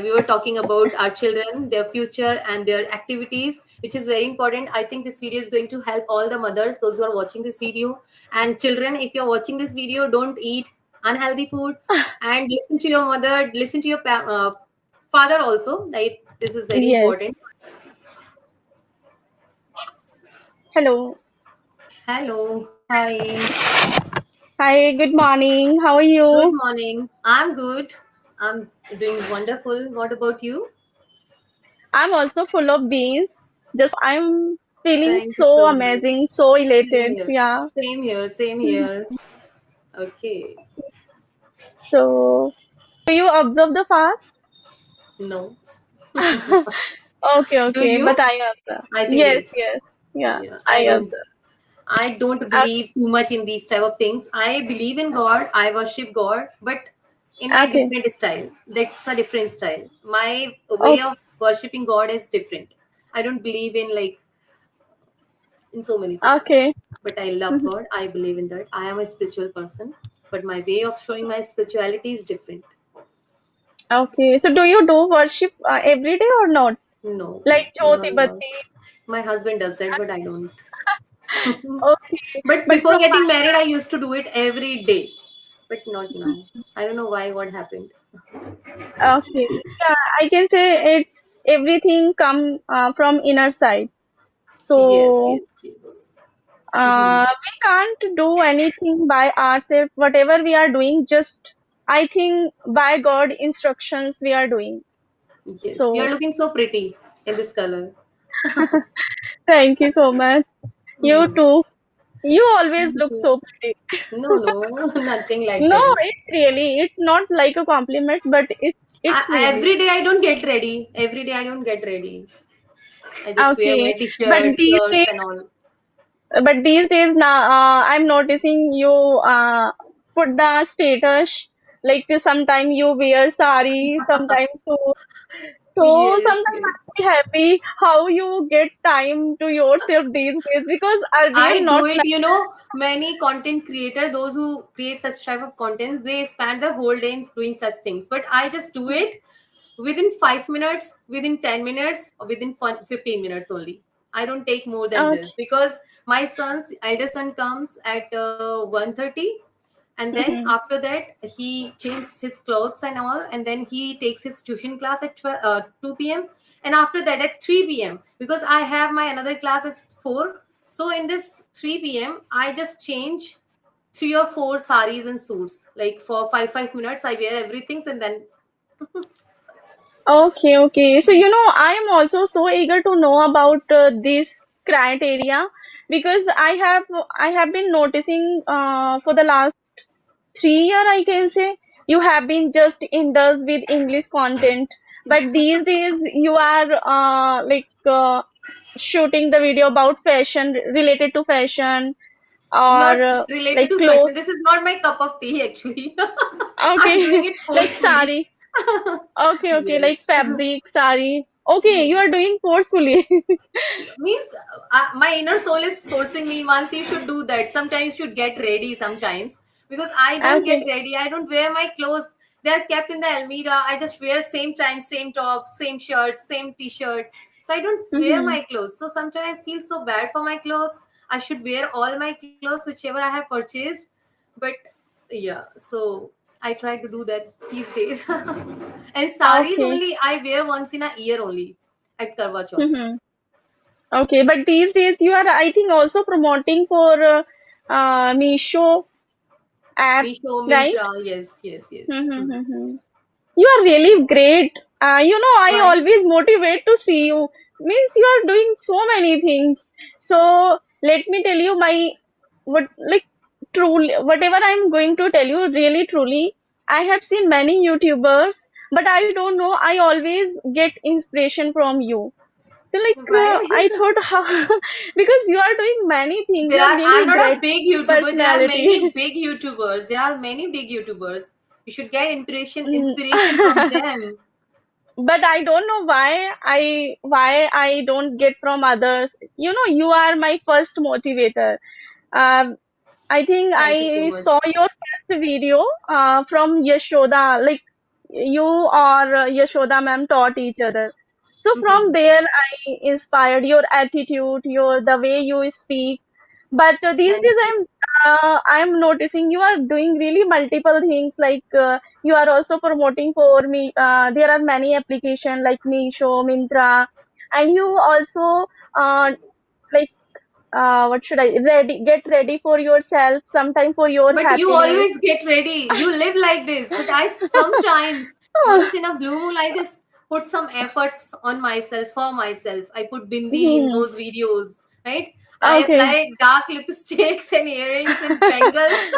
We were talking about our children, their future, and their activities, which is very important. I think this video is going to help all the mothers, those who are watching this video, and children. If you're watching this video, don't eat unhealthy food, and listen to your mother, listen to your father also. Like, this is very important. Yes. Hello. Hello, hi, Hi, good morning. How are good you? morning. I'm good. I'm doing wonderful. What about you? I'm also full of beans. I'm feeling Thank you so so much. amazing, so Same elated. here. Yeah. Same here. Same here. Okay. So, do you observe the fast? No. Okay, Do okay. But you? I observe. I think Yes, yes. yes. Yeah, Yeah. I I don't. observe. I don't Okay, believe too much in these type of things. I believe in God. I worship God, but in my okay, different style. That's a different style. My way okay. of worshiping God is different. I don't believe in like in so many things. Okay. But I love God. I believe in that. I am a spiritual person, but my way of showing my spirituality is different. Okay. So, do you do worship every day or not? No, Like no, Jyoti no. Batti? My husband does that, but I don't. Okay. But But before from getting my married, I used to do it every day, but not now. I don't know why, what happened. Okay. Yeah, I can say it's everything come from inner side. Yes, So yes, yes. Hmm. we can't do anything by ourselves. Whatever we are doing, just I think by God instructions we are doing. Yes, you're So looking so pretty in this color. thank you so much. You Hmm. too. You always Thank look you. so pretty. No, no, nothing like No, this. it's not like a compliment, but it's really Every day I don't get ready. Every day I don't get ready. I just wear my okay. But t-shirt, these shirts, days and all. But these days now, I'm noticing you put the status like sometimes you wear sari, sometimes so. So Yes, sometimes yes. I'm very happy how you get time to yourself these days because earlier I not do it, like many content creator, those who create such type of contents, they spend their whole day in doing such things. But I just do it within 5 minutes, within 10 minutes, or within 15 minutes only. I don't take more than this okay. because my son's elder son comes at 1:30, and then Mhm. after that he changes his clothes and all, and then he takes his tuition class at 2 p.m, and after that at 3 p.m, because I have my another class at 4. So in this 3 p.m I just change 3 or 4 saris and suits, like for 5 minutes I wear everything, and then Okay, okay. So I am also so eager to know about this criteria because I have been noticing for the last 3 year I can say you have been just indulged with English content, but these days you are shooting the video about fashion related to fashion not or related like to clothes. fashion. This is not my cup of tea actually. I'm Okay, doing it like forcefully. sari. Okay, okay, like Yes. fabric sari. Okay, you Hmm. are doing forcefully. Means my inner soul is forcing me, once you should do that, sometimes you should get ready sometimes, because I don't get Okay. ready, I don't wear my clothes. They're kept in the almirah. I just wear same time, same top, same shirt, same t-shirt. So I don't wear Mm-hmm. my clothes, so sometimes I feel so bad for my clothes. I should wear all my clothes whichever I have purchased. But yeah, so I try to do that these days. And saris Okay. only I wear once in a year only, at Karwa Chauth. Mm-hmm. Okay, but these days you are, I think, also promoting for Meesho app, Meesho, right? Myntra, yes, yes, yes. Mhm. Mm-hmm. You are really great. I Why? always motivate to see you. Means you are doing so many things. So let me tell you my what like truly whatever I'm going to tell you really truly. I have seen many YouTubers, but I don't know. I always get inspiration from you. So Why? I thought how because you are doing many things. There You are are. I'm really not a great big YouTuber. There are many personality. big YouTubers. There are many big YouTubers. You should get Mm. inspiration from them. But I don't know why I don't get from others. You are my first motivator. Um, I think Thank you so I much. saw your first video from Yashoda. Like you or Yashoda ma'am taught each other. So Mhm. from there, I inspired your attitude, your the way you speak. But these Thank days, you. I'm noticing you are doing really multiple things. Like you are also promoting for me. There are many applications like Meesho, Mintra, and you also like what should I get ready for yourself, sometime for your But you happiness. always get ready. You live like this. But I sometimes, once in a blue moon, I just put some efforts on myself for myself. I put bindi in Hmm. those videos, right? I Okay. apply dark lipsticks and earrings and bangles.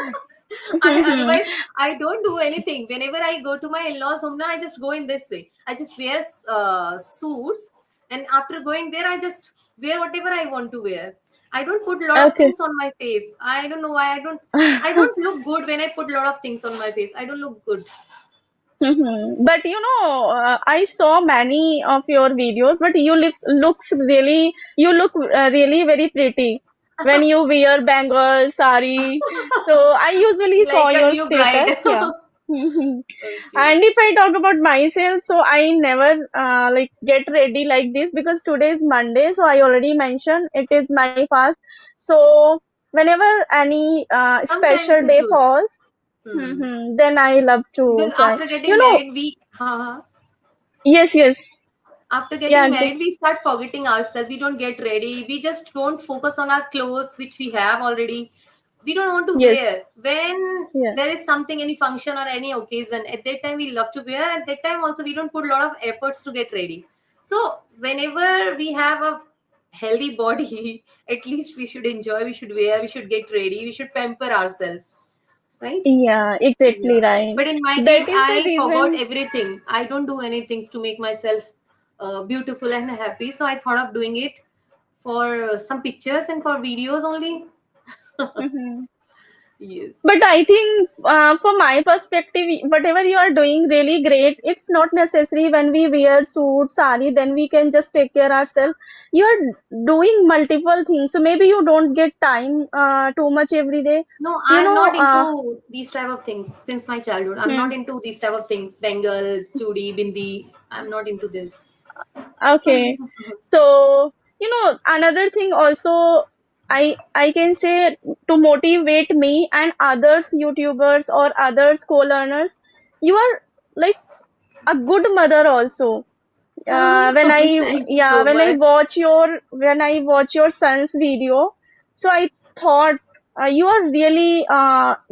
Otherwise, I don't do anything. Whenever I go to my in-laws' home, now I just go in this way. I just wear suits, and after going there, I just wear whatever I want to wear. I don't put a lot of Okay. things on my face. I don't know why I don't look good when I put a lot of things on my face. I don't look good. But I saw many of your videos, but you look really very pretty when you wear bangles, sari. So I usually saw Like a your new bride. status, yeah. Okay. And if I talk about myself, so I never like get ready like this because today is Monday, so I already mentioned it is my fast. So whenever any Sometimes special it is day good. falls, Hmm. then I love to Because try. after You getting know, married, we yes, yes. after Yeah, getting married, we start forgetting ourselves. We don't get ready. We just don't focus on our clothes, which we have already. We don't want to yes, wear. When yeah. there is something, any function or any occasion, at that time we love to wear. At that time also, we don't put a lot of efforts to get ready. So whenever we have a healthy body, at least we should enjoy. We should wear. We should get ready. We should pamper ourselves, right? Yeah, exactly Yeah. right. But in my That case, is the I forgot reason. everything. I don't do anything to make myself beautiful and happy. So I thought of doing it for some pictures and for videos only. Mhm. Yes. But I think, from my perspective, whatever you are doing really great. It's not necessary when we wear suit, sari, then we can just take care ourselves. You are doing multiple things, so maybe you don't get time too much every day. No, You I'm know, not into these type of things since my childhood. I'm hmm, not into these type of things. Bengal, chudi, bindi. I'm not into this. okay. So, another thing also I can say to motivate me and others YouTubers or others co-learners, you are like a good mother also. When I Thank you yeah, so much. when I watch your son's video, so I thought you are really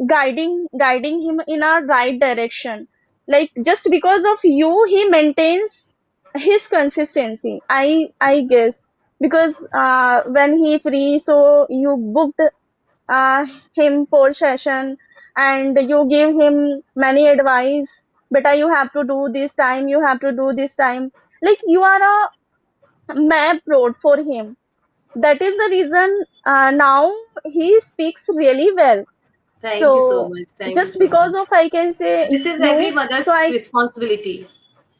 guiding him in a right direction. Like just because of you, he maintains his consistency. I guess because when he free, so you booked uh, him for session and you give him many advice. Beta, you have to do this time. You have to do this time, like you are a map road for him. That is the reason now he speaks really well. Thank you so So much. Thank you just so because much. of I can say This is every you, so mother's I responsibility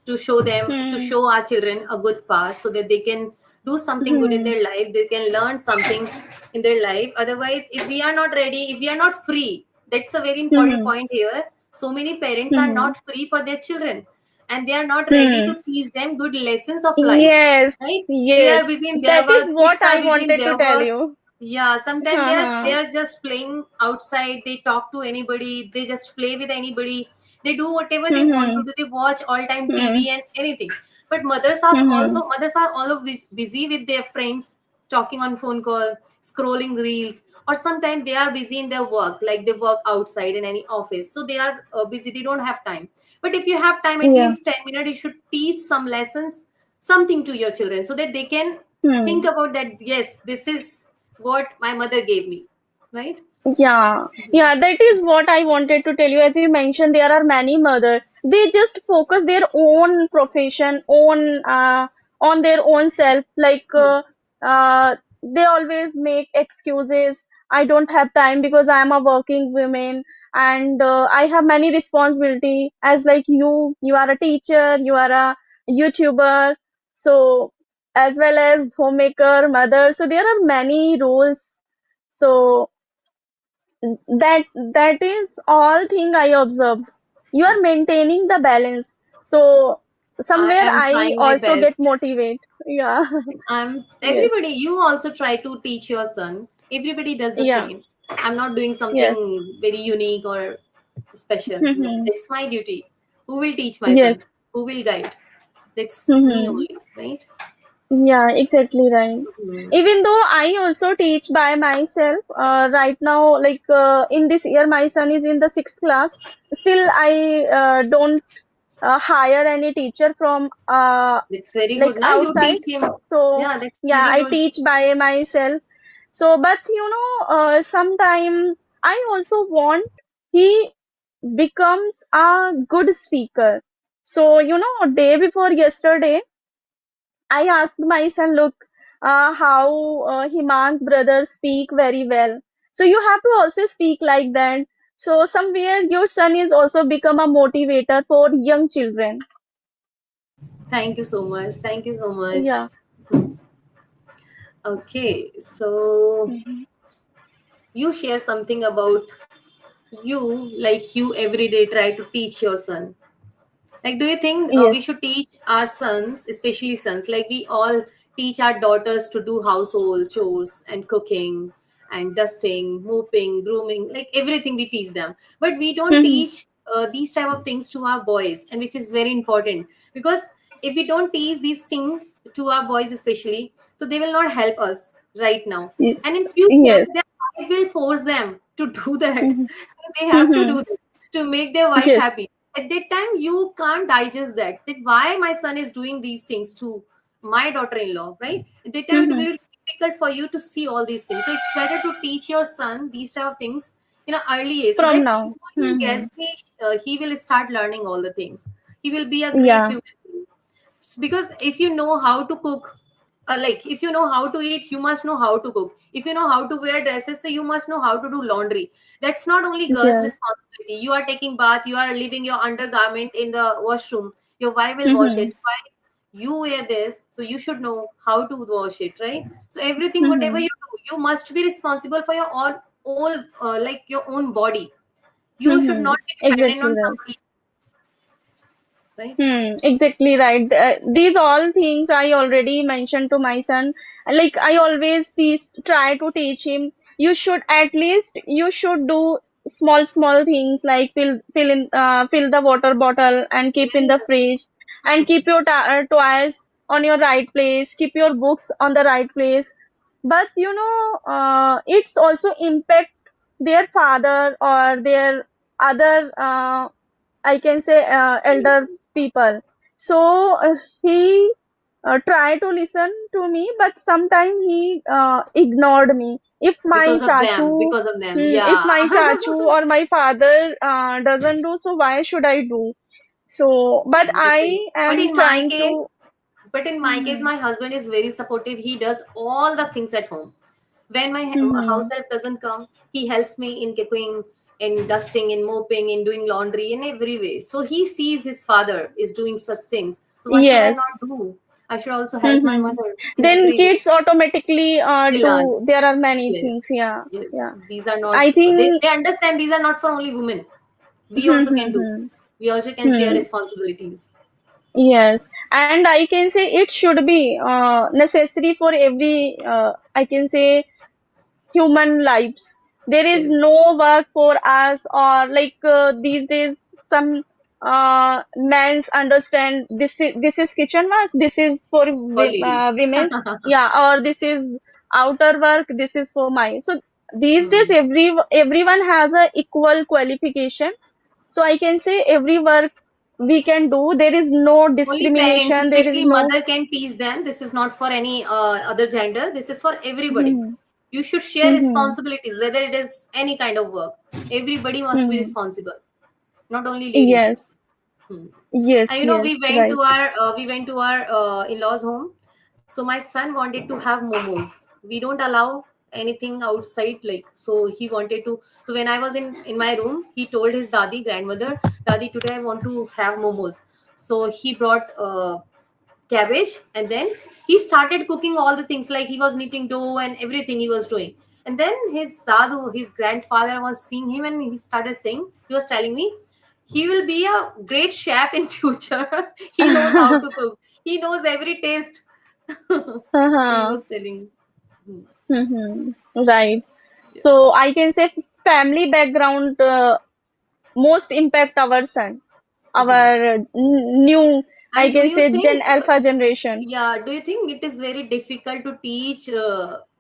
to show them, to hmm, show our children a good path so that they can do something good in hmm, their life, they can learn something in their life. Otherwise, if we are not ready, if we are not free, that's a very important hmm, point here. So many parents are hmm, not free for their children, and they are not ready hmm. to teach them good lessons of life, Yes, right? They are yes, busy in their that is work, kids what are I busy in wanted to their tell work. you. Yeah, sometimes they Uh-huh. are just playing outside. They talk to anybody. They just play with anybody. They do whatever they want to Hmm, do. They watch all time hmm, TV and anything. But hmm, mothers are all of busy with their friends, talking on phone call, scrolling reels, or sometimes they are busy in their work, like they work outside in any office. So they are busy. They don't have time. But if you have time, at yeah, least 10 minutes, you should teach some lessons, something to your children, so that they can think hmm. about that. Yes, this is what my mother gave me, right? Yeah, yeah, that is what I wanted to tell you. As you mentioned, there are many mothers. They just focus their own profession, on their own self. Like they always make excuses. I don't have time because I am a working woman and I have many responsibility. As like you are a teacher, you are a YouTuber, so as well as homemaker, mother. So there are many roles. So that is all thing I observed. You are maintaining the balance. So I somewhere am I trying my also get best. motivate. Yeah. I'm Yes. everybody. You also try to teach your son. Everybody does the Yeah. same. I'm not doing Yes. something very unique or special. No, Mhm. that's my duty. Who will teach my Yes. son? Who will guide? That's me Mhm. only, right? Yeah, exactly right. Mhm. Even though I also teach by myself, right now, like in this year, my son is in the sixth class. Still, I don't hire any teacher from That's very like good. Now you outside. teach him. So Yeah, that's yeah, very I good. teach by myself. So, but sometime I also want he becomes a good speaker. So, day before yesterday, I asked my son, look, how Himang brothers speak very well. So you have to also speak like that. So somewhere your son is also become a motivator for young children. Thank you so much. Thank you so much. Yeah. Okay, so Mhm. you share something about you, like you every day try to teach your son. Like, do you think Yes. we should teach our sons, especially sons, like we all teach our daughters to do household chores and cooking and dusting, mopping, grooming, like everything we teach them. But we don't Mhm. teach these type of things to our boys, and which is very important because if we don't teach these things to our boys, especially, so they will not help us right now. Ye- And in future, Yes. their wife will force them to do that. Mhm. So they have to Mhm. do that to make their wife Yes. happy. At that time you can't digest that why my son is doing these things to my daughter-in-law, right? At that time it will Mhm. be difficult for you to see all these things, so it's better to teach your son these type of things in an early age so From that now. slowly and Mhm. gradually he will start learning all the things. He will be a great Yeah. human being because if you know how to cook, like if you know how to eat you must know how to cook. If you know how to wear dresses, so you must know how to do laundry. That's not only girls Yes. responsibility. You are taking bath, you are leaving your undergarment in the washroom, your wife will wash Mhm. it. Why you wear this, so you should know how to wash it, right? So everything whatever Mhm. you do, you must be responsible for your all like your own body. You should Mhm. not be dependent Exactly on right. somebody, right? Exactly right. These all things I already mentioned to my son. Like I always try to teach him. You should do small things like fill the water bottle and keep in the Yes. fridge, and keep your toys on your right place. Keep your books on the right place. But it's also impact their father or their other. I can say elder people. So he tried to listen to me, but sometimes he ignored me. Because of them, If yeah. my chachu or my father doesn't do, so why should I do? So, but That's it. I But am in my trying case, to. but in my case, Mhm. my husband is very supportive. He does all the things at home. When my house Mhm. help doesn't come, he helps me in cooking, in dusting, in mopping, in doing laundry, in every way. So he sees his father is doing such things. So why should I not Yes. do? I should also help my Mhm. mother in Then every way. kids automatically They learn. do. There are many Yes, things. Yeah. yes. Yeah. These are not. I think. They understand these are not for only women. We also can do. Hmm. We also can share Hmm. responsibilities. Yes, and I can say it should be necessary for every, I can say, human lives. There is Yes. no work for us, or like these days, some men's understand this is kitchen work, this is for For ladies. women, yeah, or this is outer work, this is for my. So these days, Hmm. everyone has a equal qualification. So I can say every work we can do. There is no Only parents, discrimination. There is especially no. mother, can teach them. This is not for any other gender. This is for everybody. Hmm. You should share Hmm. responsibilities, whether it is any kind of work. Everybody must be Hmm. responsible, not only lady. Yes. Hmm. Yes. And Yes. Right. we went to our in-laws home. So my son wanted to have momos. We don't allow anything outside, like, so he wanted to. So when I was in my room, he told his grandmother, dadi, today I want to have momos. So he brought cabbage, and then he started cooking all the things, like he was kneading dough and everything he was doing. And then his grandfather was seeing him, and he started saying, he was telling me, he will be a great chef in future. He knows how to cook. He knows every taste. So he Uh-huh. was telling. Hmm. Right. Yeah. So I can say family background most impact our son, Mhm. our new, I And do can you say Gen think, Alpha generation. yeah, do you think it is very difficult to teach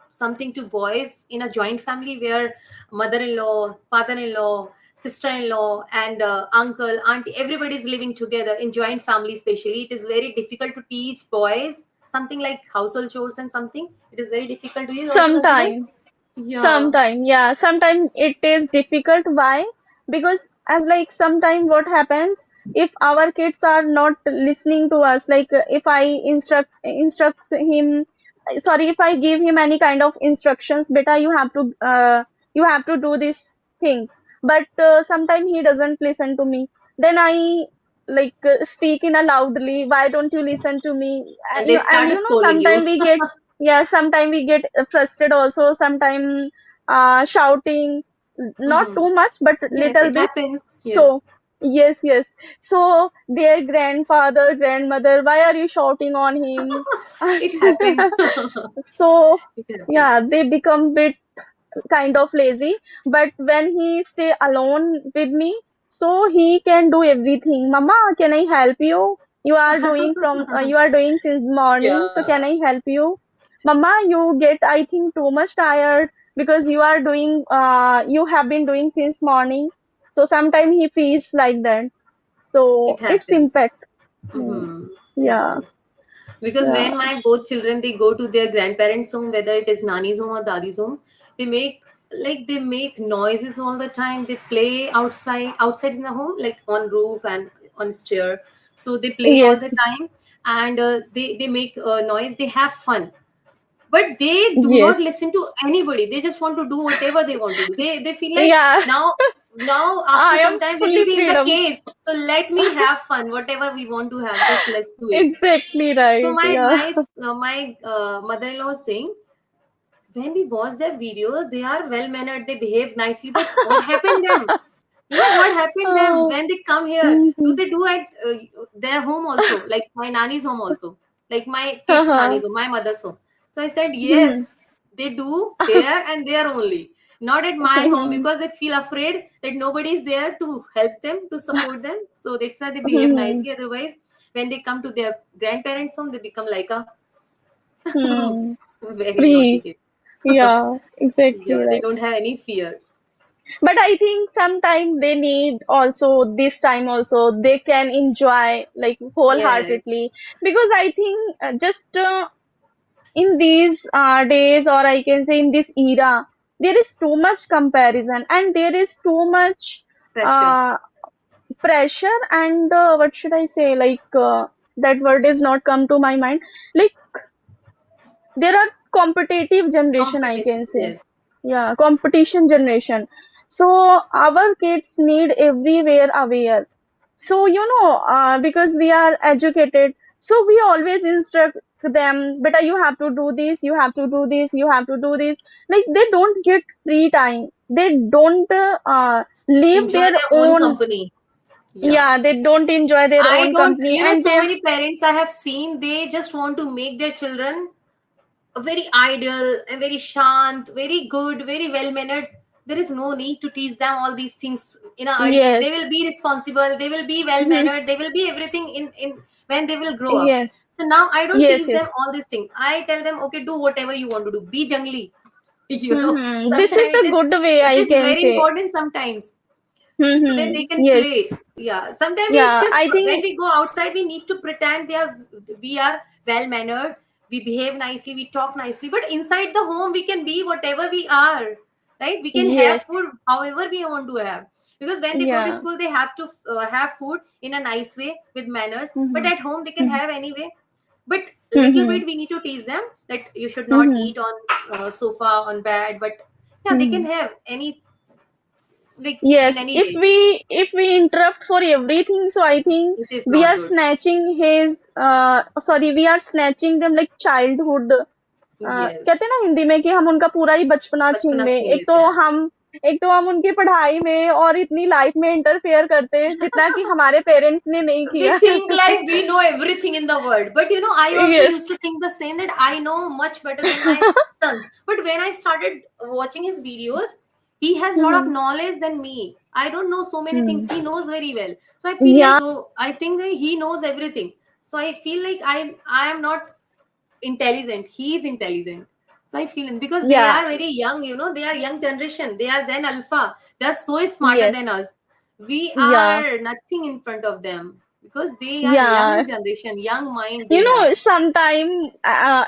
something to boys in a joint family where mother-in-law, father-in-law, sister-in-law, and uncle, auntie, everybody is living together in joint family? Especially, it is very difficult to teach boys something like household chores and something. It is very difficult. Do you also consider? Sometime. Yeah. Sometime, yeah, sometime it is difficult. Why? Because as like sometime what happens if our kids are not listening to us, like if I instructs him, sorry, if I give him any kind of instructions, beta, you have to do these things, but sometime he doesn't listen to me. Then I like speak in a loudly. Why don't you listen to me? And they And start you know, scolding sometime you. we get, yeah, sometimes we get frustrated also, sometimes shouting, not Mhm. too much, but Yes, little it bit. happens. Yes, So, yes, yes. So, their grandfather, grandmother, why are you shouting on him? it happens. So, It yeah, happens. they become bit kind of lazy. But when he stay alone with me, so he can do everything. Mama, can I help you? You are doing since morning, so Yeah. can I help you? Mama, you get, I think, too much tired because you have been doing since morning. So sometimes he feels like that. So It it's happens. impact. Hmm. Hmm. It Yeah, happens. Because yeah. when my both children they go to their grandparents' home, whether it is nani's home or dadi's home, they make they make noises all the time. They play outside in the home, like on roof and on stair. So they play all the Yes, time, and they make noise. They have fun, but they do not yes. listen to anybody. They just want to do whatever they want to do. They feel like Yeah, now after I some am time we will fully be in the freedom. case, so let me have fun, whatever we want to have, just let's do it. Exactly So right. Yeah. my mother-in-law was saying, when we watch their videos, they are well mannered, they behave nicely, but what happened them? What happened them Oh. when they come here? Do Mhm. they do at their home also, like my nanny's home also, like my kids' Uh-huh. nanny's home, my mother's home? So I said, Mhm. yes, they do here and there only, not at my home, Mhm. because they feel afraid that nobody is there to help them, to support them. So that's why they behave Mhm. nicely. Otherwise, when they come to their grandparents' home, they become like a Hmm. very naughty Free. kids. Yeah, exactly Yeah, they right. don't have any fear. But I think sometimes they need also this time also they can enjoy like Yes. wholeheartedly, because I think just in these days, or I can say in this era, there is too much comparison and there is too much Pressure. uh, pressure, and what should I say, like that word is not come to my mind, like there are competitive generation, I Competition. can say. Yes. Yeah, competition generation. So our kids need everywhere aware. So because we are educated, so we always instruct them, but you have to do this, you have to do this, you have to do this. Like they don't get free time, they don't live Enjoy their their own own, company. Yeah. yeah, they don't enjoy their I own don't, company, and so they. many parents I have seen, they just want to make their children a very ideal and very shant, very good, very well mannered. There is no need to teach them all these things in our early age. They Yes. will be responsible, they will be well mannered, they will be everything in when they will grow up. Yes, So now I don't yes, teach them yes. all these things. I tell them, okay, do whatever you want to do. Be jungly. This is Sometimes the good way, it I is can very say. important sometimes, so that they can Yes, play. Yeah, sometimes we yeah, just, I when think, we go outside, we need to pretend we are well mannered, we behave nicely, we talk nicely, but inside the home we can be whatever we are, right? We can have yes, food however we want to have, because when they go to yeah. school they have to have food in a nice way with manners, but Mm-hmm. at home they can have anyway. But little Mm-hmm. bit we need to teach them that you should not Mm-hmm. eat on sofa, on bed, but yeah, they can Mm-hmm. have any, like in Yes, any way. if we interrupt for everything, so I think It is we not are good. snatching his we are snatching them like childhood. कहते Yes, हैं ना हिंदी में कि हम उनका पूरा ही बचपना छीन बचपना लें, छीन एक तो लेते हैं. हम एक तो हम उनकी पढ़ाई में और इतनी लाइफ में इंटरफेयर करते हैं जितना कि हमारे पेरेंट्स ने नहीं We किया. think like we know everything in the world, but I also Yes. used to think the same, that I know much better than my sons. But when I started watching his videos, he has a lot of Hmm. knowledge than me. I don't know so many things, Hmm. he knows very well. So I feel like, Yeah. though I think that he knows everything, so I feel like I am not intelligent, he is intelligent. So I feel, because they Yeah. are very young, they are young generation, they are Gen Alpha, they are so smarter Yes. than us. We Yeah. are nothing in front of them, because they are Yeah. young generation, young mind You they have. know, sometime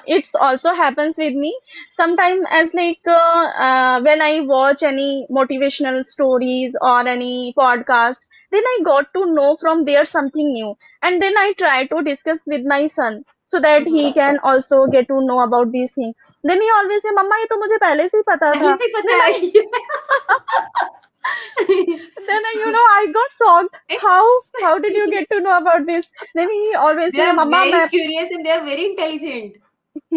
it's also happens with me. Sometime as like when I watch any motivational stories or any podcast, then I got to know from there something new, and then I try to discuss with my son so that he Mhm. can also get to know about these things. Then he always say, "Mama, ये तो मुझे पहले से ही पता पहले था." से ही पता Then है। I got shocked. How It's how did you get to know about this? Then he always they say, are "Mama, very मैं." curious and they are very intelligent,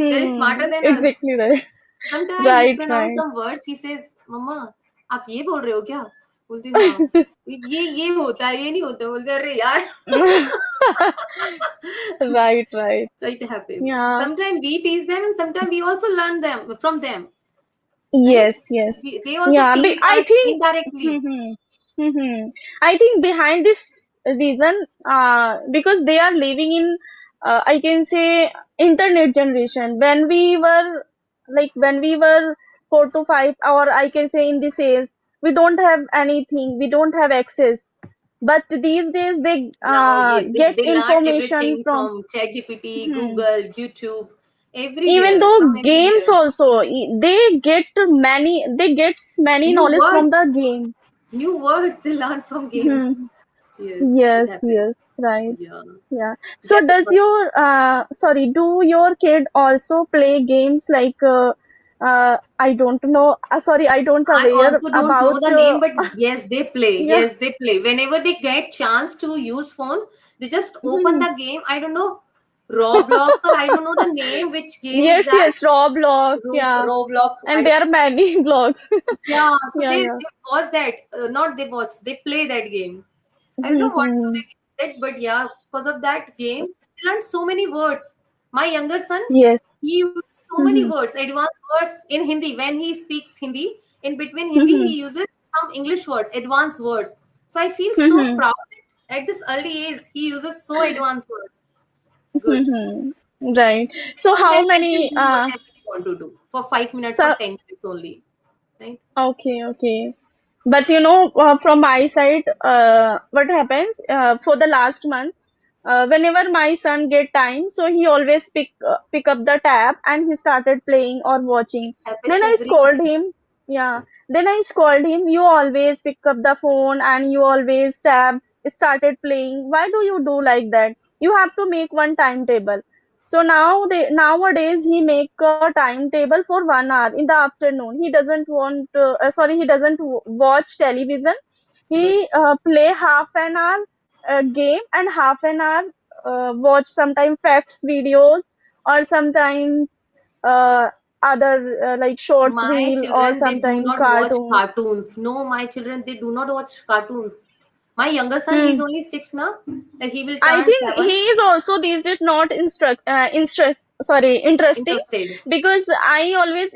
they're Hmm, smarter than us. exactly right. Sometimes I Right, mispronounce right. some words. He says, "मम्मा, आप ये बोल रहे हो क्या?" बोलती हूँ, हाँ। ये होता है, ये नहीं होता। बोलते, अरे यार। Right, right. So it happens. Yeah. Sometimes we tease them, and sometimes we also learn them from them, right? Yes, yes. They also Yeah, tease I us think indirectly. hmm, I think behind this reason, because they are living in, I can say, internet generation. When we were 4 to 5, or I can say in this age, we don't have anything, we don't have access. But these days they Now, yeah, get they learn information everything from. from ChatGPT, Hmm. Google, YouTube, Even everywhere, from though games everywhere. also, they get many New knowledge from words, the game. new words they learn from games. Hmm. Yes, it Yes, happens. yes, right. Yeah. Yeah. So There does was your do your kid also play games like I don't know, sorry, I don't I aware also don't know about the name, but yes, they play. yeah. Yes, they play. Whenever they get chance to use phone, they just open Hmm. the game. I don't know, Roblox, or I don't know the name. Which game is Yes, that? yes, Roblox, yeah. Roblox. And there are many blogs. Yeah. So Yeah, yeah. they watch that. Not they watch. They play that game. I don't know what do Hmm. they get it, but yeah, because of that game, they learned so many words. My younger son, Yes. he uses so many Hmm. words, advanced words in Hindi. When he speaks Hindi, in between Hindi, Hmm. he uses some English word, advanced words. So I feel so Hmm. proud that at this early age, he uses so advanced words. Good. Hmm. Right. So So how let them many do whatever they want to do for 5 minutes, for so 10 minutes only. Right? okay, okay. But from my side, what happens for the last month, whenever my son get time, so he always pick up the tab and he started playing or It watching. happens Then I every scold him. Yeah. Then I scold him. You always pick up the phone and you always started playing. Why do you do like that? You have to make one timetable. So nowadays he make a timetable for 1 hour in the afternoon. He doesn't he doesn't watch television. good. He play half an hour game and half an hour watch sometimes facts videos or sometimes uh, other like shorts My reel or children, they do sometimes not watch cartoons. cartoons. No, my children, they do not watch cartoons. My younger son, he's Hmm. only 6 now. Like he will I turn think 7. he is also these days not interesting Interested. because I always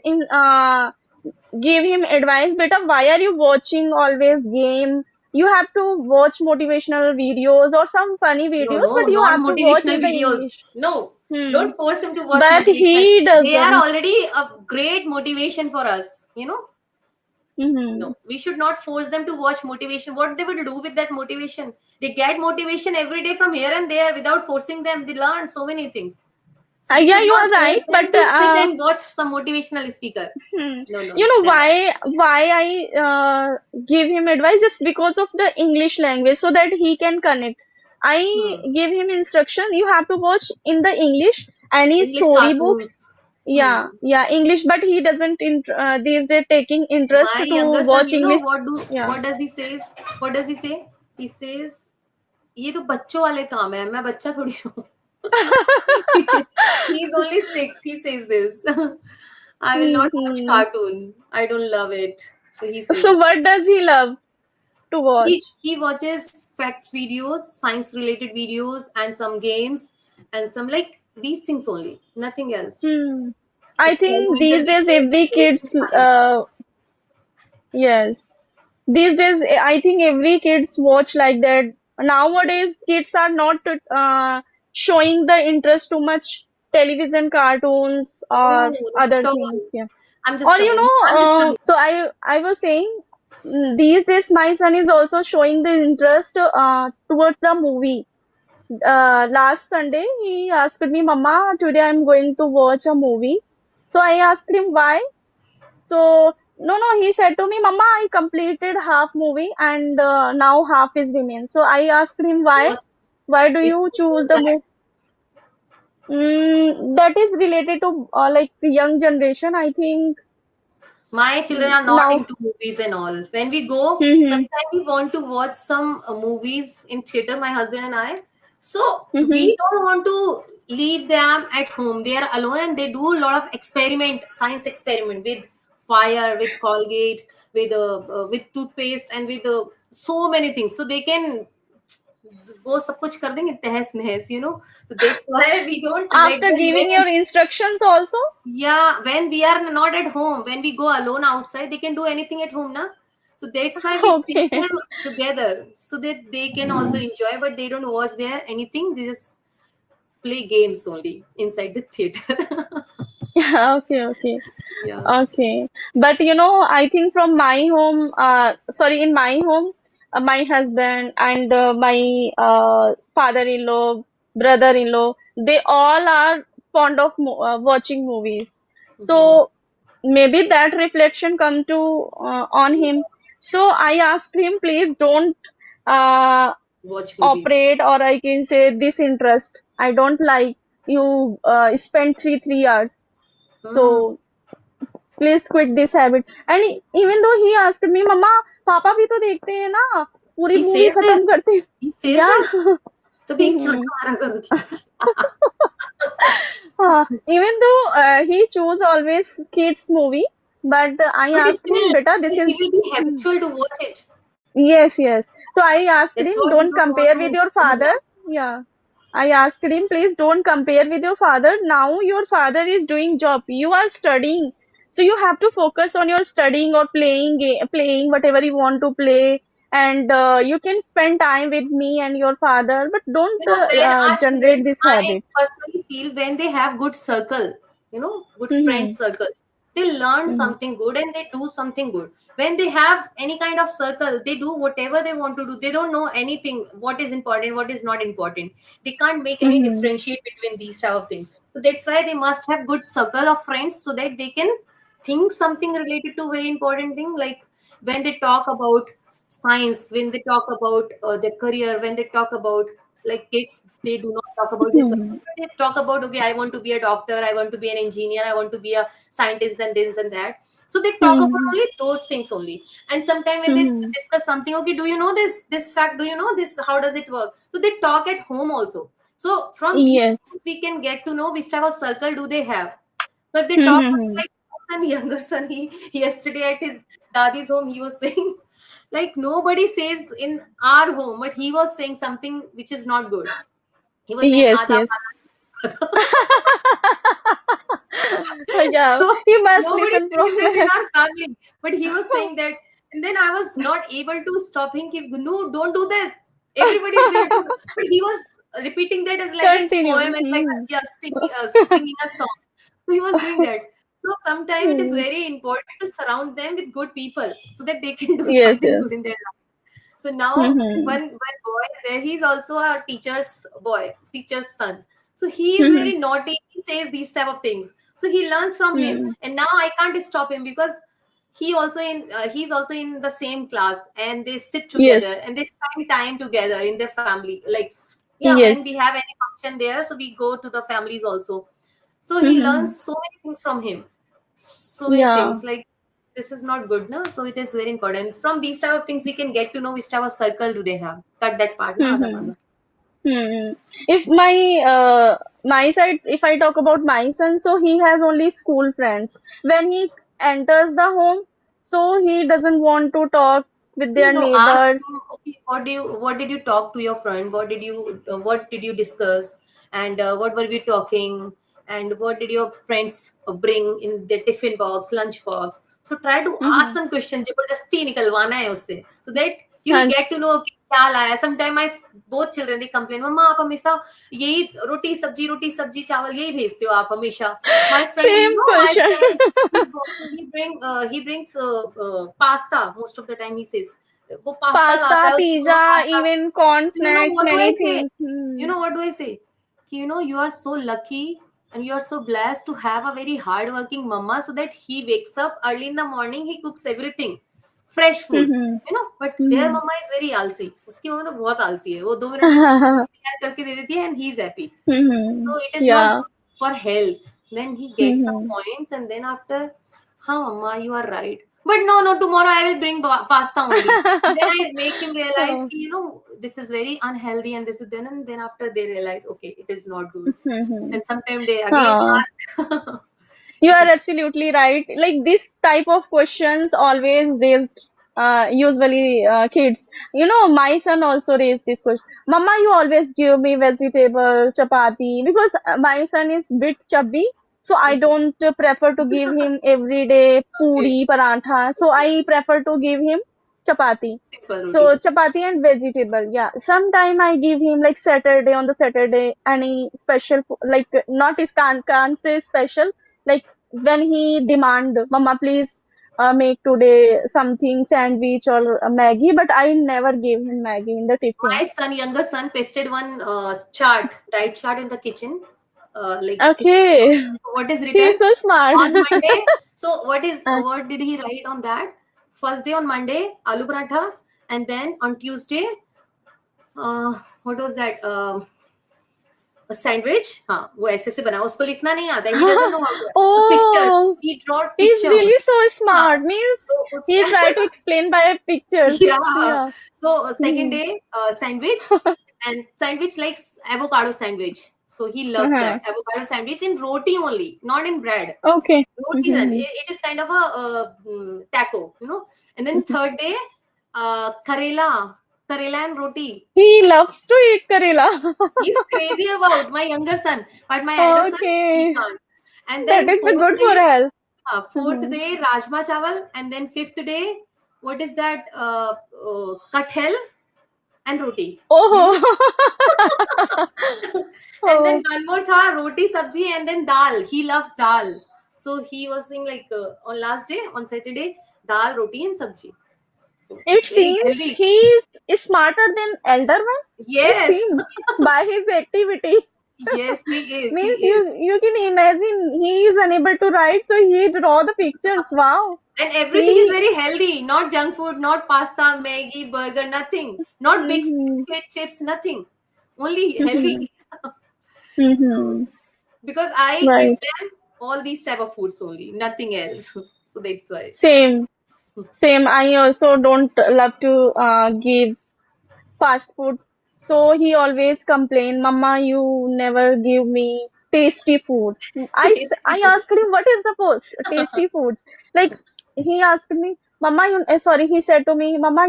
give him advice, beta, why are you watching always game? You have to watch motivational videos or some funny No, videos, no, but you not have to watch motivational in the videos. English. No, Hmm. don't force him to watch But motivational. he They are doesn't. already a great motivation for us. Hmm. No, we should not force them to watch motivation. What they will do with that motivation? They get motivation every day from here and there without forcing them. They learn so many things. So we Yeah, should you not are right, force but them to sit and watch some motivational speaker. No, no, you no, know never. why I give him advice just because of the English language so that he can connect. I Hmm. give him instruction. You have to watch in the English any English storybooks. cartoons. Yeah, Hmm. yeah, English, but he doesn't these days taking interest My to younger son, watch English. Yeah. what does he says? What does he say? He says, ये तो बच्चों वाले काम है, मैं बच्चा थोड़ी हूँ. He's only 6. He says this. I will not watch Hmm. cartoon. I don't love it. So he says So it. what does he love to watch? He watches fact videos, science related videos, and some games, and some like these things only. Nothing else. Hmm. I It's like think these mentally days drained every away from kids, science. yes. These days, I think every kids watch like that. Nowadays, kids are not showing the interest too much television, cartoons, or No, other not at things. all. Yeah. I'm just Or you coming. know, I'm just coming. so I was saying these days my son is also showing the interest towards the movie. Last Sunday, he asked me, Mama, today I'm going to watch a movie. So I asked him why. So, no, he said to me, Mama, I completed half movie and now half is remain. So I asked him why. Was Why do which you movie choose was the that? movie? That is related to like young generation. I think My children are not now. into movies and all. When we go, Hmm. sometimes we want to watch some movies in theater, my husband and I. So Hmm. we don't want to leave them at home. They are alone and they do a lot of experiment, science experiment with fire, with Colgate, with toothpaste, and with so many things. So they can वो सब कुछ कर देंगे तहस नहस, you know. So that's why we don't let After them giving win. your instructions also. Yeah, when we are not at home, when we go alone outside, they can do anything at home, na? So that's why we take Okay. them together so that they can also enjoy, but they don't watch there anything. They just play games only inside the theater. Okay, okay. Yeah. Okay, but you know, I think from my home, sorry, in my home, my husband and my father-in-law, brother-in-law, they all are fond of mo watching movies. Mhm. So maybe that reflection come to on him. So I asked him, please don't uh, Watch movies. operate, or I can say disinterest. I don't like you spend three hours. Hmm. So please quit this habit and even though he asked me मम्मा पापा भी तो देखते हैं ना पूरी He movie says this. खत्म करते हैं He says या this. तो भी एक छांटा मारा करो खींच के. हाँ even though he choose always kids movie but I But asked him बेटा this he is will be habitual to watch it. yes yes so I asked That's him what we don't don't want compare with to your do father now. yeah I asked him, please don't compare with your father. Now your father is doing job. You are studying. So you have to focus on your studying or playing whatever you want to play. And you can spend time with me and your father, but don't You know, when our children, generate this I habit. personally feel when they have good circle, good friend Hmm. circle, they learn Hmm. something good and they do something good. When they have any kind of circle, they do whatever they want to do. They don't know anything, what is important, what is not important. They can't make any Hmm. differentiate between these type of things. So that's why they must have good circle of friends so that they can think something related to very important thing. Like when they talk about science, when they talk about their career, when they talk about like kids, they do not talk about their career. Hmm. They talk about, okay, I want to be a doctor, I want to be an engineer, I want to be a scientist, and this and that. So they talk about Hmm. only those things only. And sometimes when they Hmm. discuss something, okay, do you know this fact? Do you know this? How does it work? So they talk at home also. So from these Yes. things, we can get to know which type of circle do they have. So if they Hmm. talk Hmm. like son, younger son, he yesterday at his daddy's home, he was saying like nobody says in our home, but he was saying something which is not good. He was saying Yes. Ada Yes. Pada. Yeah. So You must nobody listen says from this in there. our family, but he was saying that, and then I was not able to stop him. Ki, no, don't do that. Everybody is there. Don't do. But he was repeating that as like a poem, Continue. as like Hmm. yeah, singing a song. So he was doing that. So sometimes it is Hmm. very important to surround them with good people so that they can do Yes, something yes. good in their life. So now Mm-hmm. one boy is there. He's also a teacher's boy, teacher's son. So he is Mm-hmm. very naughty. He says these type of things. So he learns from him, Hmm. and now I can't stop him because he's also in the same class, and they sit together Yes, and they spend time together in their family. Like yeah, yes. when we have any function there, so we go to the families also. So he Mm-hmm. learns so many things from him, so many Yeah. things like this is not good, no? So it is very important. From these type of things, we can get to know which type of circle do they have. Cut that part, na, Adha Mm-hmm. Pada. Hmm. If my side, if I talk about my son, so he has only school friends. When he enters the home, so he doesn't want to talk with No, their no, ask neighbors. him, okay, what did you talk to your friend? What did you discuss? And what were we talking? And what did your friends bring in their tiffin box, lunch box? So try to ask Mm-hmm. some questions. जबरदस्ती निकलवाना है उससे, so that you will हाँ, get to know कि क्या लाया. Sometimes my both children they complain, मम्मा आप हमेशा यही रोटी सब्जी चावल यही भेजते हो आप हमेशा. My friend, same my question. friend, he brings pasta most of the time. He says वो पास्ता लाता Pasta, है उसको बोलो pizza, pasta. even corn So you know snacks, what do I many say? things. Hmm. What do I say? कि you are so lucky and you are so blessed to have a very hard working mama, so that he wakes up early in the morning, he cooks everything fresh food. Mm-hmm. But their Mm-hmm. mama is very आलसी. उसकी मम्मा तो बहुत आलसी है. वो 2 minute में तैयार करके दे देती है and he is happy. Mm-hmm. So it is not Yeah. good for health. Then he gets some Mm-hmm. points, and then after, mama, you are right. But no, no, tomorrow I will bring pasta only. Then I make him realize, Oh. this is very unhealthy, and this is then, and then after they realize, okay, it is not good. Mm-hmm. Then sometime they again Huh. ask. You It are is absolutely right. Like this type of questions always raised, usually kids. You know, my son also raised this question. Mama, you always give me vegetable chapati because my son is bit chubby, so I don't prefer to give him every day okay. puri parantha. So Okay. I prefer to give him chapati. Simple So roti. chapati and vegetable, yeah. Sometime I give him like Saturday on the Saturday any special like not is can't say special like when he demand, Mama, please make today something sandwich or Maggie, but I never gave him Maggie in the My tiffin. son, younger son, pasted one diet chart in the kitchen. Like, Okay, what is he's written so smart. on Monday? So, Uh, what did he write on that? First day on Monday, aloo paratha, and then on Tuesday, what was that? A sandwich. हाँ, वो ऐसे से बना. उसको लिखना नहीं आता. He doesn't know how to. So pictures. oh, He draw he's picture. really so हाँ. smart. Means So he try to explain by pictures. yeah. Yeah. So second Mhm. day, sandwich, and sandwich like avocado sandwich. So he loves Uh-huh. that avocado sandwich in roti only, not in bread. Okay. Roti, then Mhm. it is kind of a taco. And then third day, karela and roti. He loves to eat Karela. He's crazy about my younger son, but my elder son he Okay, can't. And that then is a good for health. fourth Mhm. day rajma chawal, and then fifth day, what is that? Kathel and roti. You Oh. and then Oh, one more tha roti sabji and then dal. He loves dal. So he was saying like on last day on Saturday, dal, roti and sabji. So it very seems healthy. he is smarter than elder one. It Yes, seems by his activity. yes, he is. He Means is. you can imagine he is unable to write, so he draw the pictures. Wow. And everything is He. very healthy. Not junk food, not pasta, Maggie, burger, nothing. Not big Mm-hmm, biscuit chips, nothing. Only mm-hmm, healthy. So mm-hmm. because I give Right. them all these type of foods only, nothing else. So that's why. Same. Same. I also don't love to give fast food. So he always complain, Mama, you never give me tasty food. I Tasty food. asked him, what is the post? Tasty food. Like he asked me, Mama, sorry, he said to me, Mama,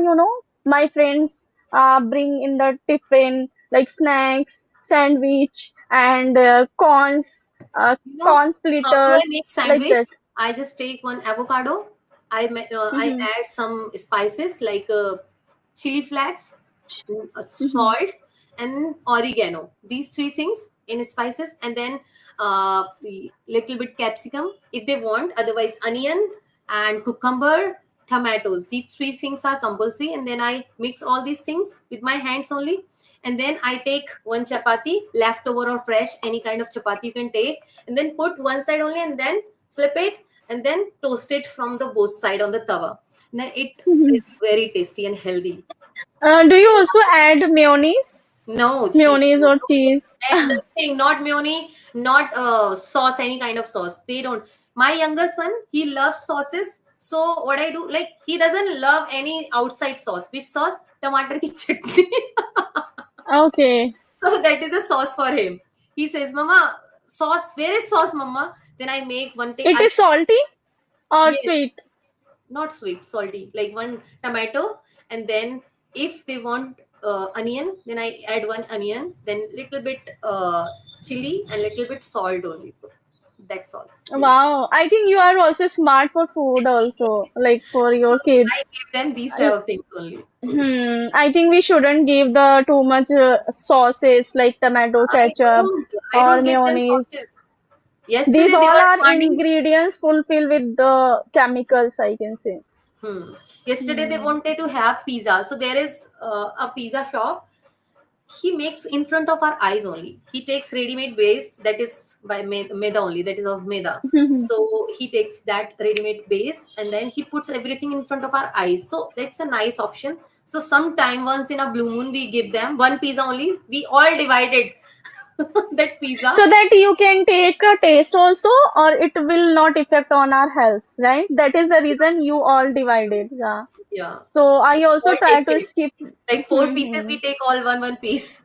my friends bring in the tiffin like snacks, sandwich, and corn How do I splitters, make like sandwich? that. I just take one avocado. I Mm-hmm, add some spices like chili flakes, mm-hmm, salt, and oregano. These three things in spices, and then little bit capsicum if they want. Otherwise, onion and cucumber, tomatoes. These three things are compulsory, and then I mix all these things with my hands only. And then I take one chapati, leftover or fresh, any kind of chapati you can take, and then put one side only, and then flip it, and then toast it from the both side on the tawa. Then it mm-hmm. is very tasty and healthy. Do you also add mayonnaise? No, Mayonnaise or cheese? nothing, not mayonnaise, not sauce, any kind of sauce. They don't. My younger son, he loves sauces. So what I do, like he doesn't love any outside sauce. Which sauce? Tomato ki chutney. Okay. So that is the sauce for him. He says, "Mama, sauce. Where is sauce, Mama?" Then I make one thing. It is salty or Yes, sweet? not sweet, salty, like one tomato, and then if they want onion, then I add one onion, then little bit chili and little bit salt only. That's all. Wow, I think you are also smart for food also, like for So your I kids. give them these I, type of things only. I think we shouldn't give the too much sauces like tomato ketchup I or don't give them mayonnaise. sauces. These Yesterday they all were are demanding. ingredients fulfilled with the chemicals, I can say. Hmm. Yesterday they Hmm. wanted to have pizza. So there is a pizza shop. He makes in front of our eyes only. He takes ready-made base that is by maida only, that is of maida. So he takes that ready-made base and then he puts everything in front of our eyes. So that's a nice option. So sometime once in a blue moon we give them one pizza only. We all divided that pizza. So that you can take a taste also, or it will not affect on our health, right? That is the reason you all divided. Yeah. Yeah. So I also All try to tasted. skip. Like four pieces, Hmm. we take all one piece.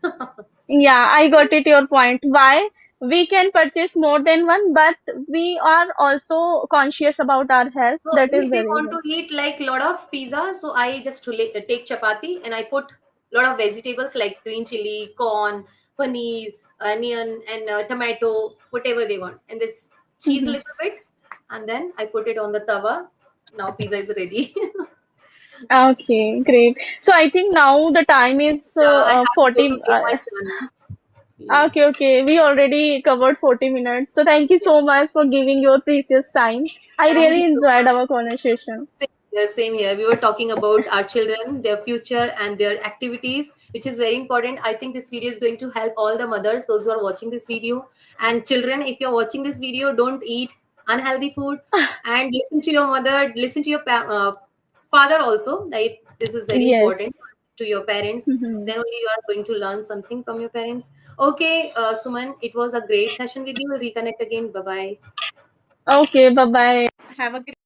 Yeah, I got it your point. Why? We can purchase more than one, but we are also conscious about our health. So That is if the they want reason. to eat like lot of pizza, so I just take chapati and I put lot of vegetables like green chili, corn, paneer, onion, and tomato, whatever they want, and this cheese a Mhm. little bit, and then I put it on the tawa. Now pizza is ready. Okay, great. So I think now the time is Yeah, I have to go to 40. take my son. Yeah. Okay, okay. We already covered 40 minutes. So thank you so much for giving your precious time. I Thank you really so enjoyed much. our conversation. Same here, same here. We were talking about our children, their future, and their activities, which is very important. I think this video is going to help all the mothers, those who are watching this video. And children, if you're watching this video, don't eat unhealthy food and listen to your mother, listen to your father also. Like, this is very important Yes. to your parents. Mhm. Then only you are going to learn something from your parents. Okay, Suman, it was a great session with you. We'll reconnect again. Bye bye. Okay, bye bye. Have a great